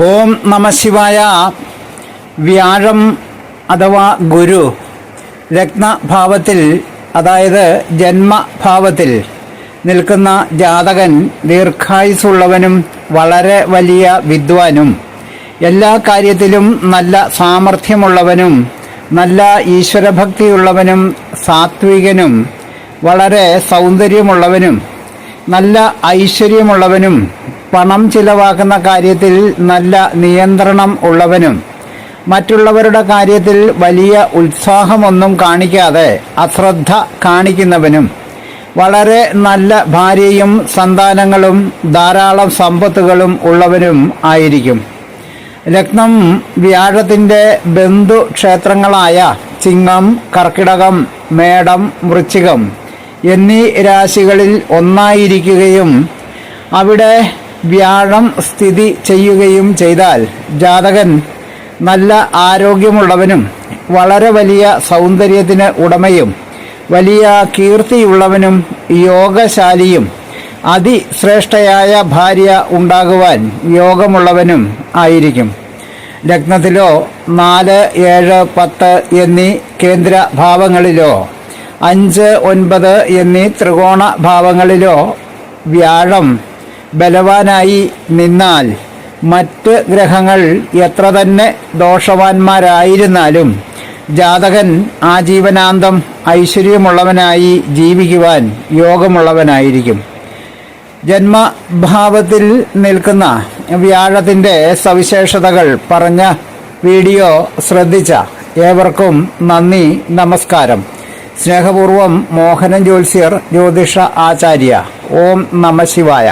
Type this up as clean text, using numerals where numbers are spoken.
ഓം നമഃശിവായ. വ്യാഴം അഥവാ ഗുരു രത്നഭാവത്തിൽ, അതായത് ജന്മഭാവത്തിൽ നിൽക്കുന്ന ജാതകൻ ദീർഘായുസ്സുള്ളവനും വളരെ വലിയ വിദ്വാനും എല്ലാ കാര്യത്തിലും നല്ല സാമർഥ്യമുള്ളവനും നല്ല ഈശ്വരഭക്തിയുള്ളവനും സാത്വികനും വളരെ സൗന്ദര്യമുള്ളവനും നല്ല ഐശ്വര്യമുള്ളവനും പണം ചിലവാക്കുന്ന കാര്യത്തിൽ നല്ല നിയന്ത്രണം ഉള്ളവനും മറ്റുള്ളവരുടെ കാര്യത്തിൽ വലിയ ഉത്സാഹമൊന്നും കാണിക്കാതെ അശ്രദ്ധ കാണിക്കുന്നവനും വളരെ നല്ല ഭാര്യയും സന്താനങ്ങളും ധാരാളം സമ്പത്തുകളും ഉള്ളവനും ആയിരിക്കും. ലഗ്നം വ്യാഴത്തിൻ്റെ ബന്ധുക്ഷേത്രങ്ങളായ ചിങ്ങം, കർക്കിടകം, മേടം, വൃശ്ചികം എന്നീ രാശികളിൽ ഒന്നായിരിക്കുകയും അവിടെ വ്യാഴം സ്ഥിതി ചെയ്യുകയും ചെയ്താൽ ജാതകൻ നല്ല ആരോഗ്യമുള്ളവനും വളരെ വലിയ സൗന്ദര്യത്തിന് ഉടമയും വലിയ കീർത്തിയുള്ളവനും യോഗശാലിയും അതിശ്രേഷ്ഠയായ ഭാര്യ ഉണ്ടാകുവാൻ യോഗമുള്ളവനും ആയിരിക്കും. ലഗ്നത്തിലോ 4, 7, 10 എന്നീ കേന്ദ്ര ഭാവങ്ങളിലോ 5, 9 എന്നീ ത്രികോണ ഭാവങ്ങളിലോ വ്യാഴം ബലവാനായി നിന്നാൽ മറ്റ് ഗ്രഹങ്ങൾ എത്ര തന്നെ ദോഷവാന്മാരായിരുന്നാലും ജാതകൻ ആജീവനാന്തം ഐശ്വര്യമുള്ളവനായി ജീവിക്കുവാൻ യോഗമുള്ളവനായിരിക്കും. ജന്മഭാവത്തിൽ നിൽക്കുന്ന വ്യാഴത്തിൻ്റെ സവിശേഷതകൾ പറഞ്ഞ വീഡിയോ ശ്രദ്ധിച്ച ഏവർക്കും നന്ദി, നമസ്കാരം. സ്നേഹപൂർവം മോഹനൻ ജ്യോത്സ്യർ, ജ്യോതിഷ ആചാര്യ. ഓം നമഃശിവായ.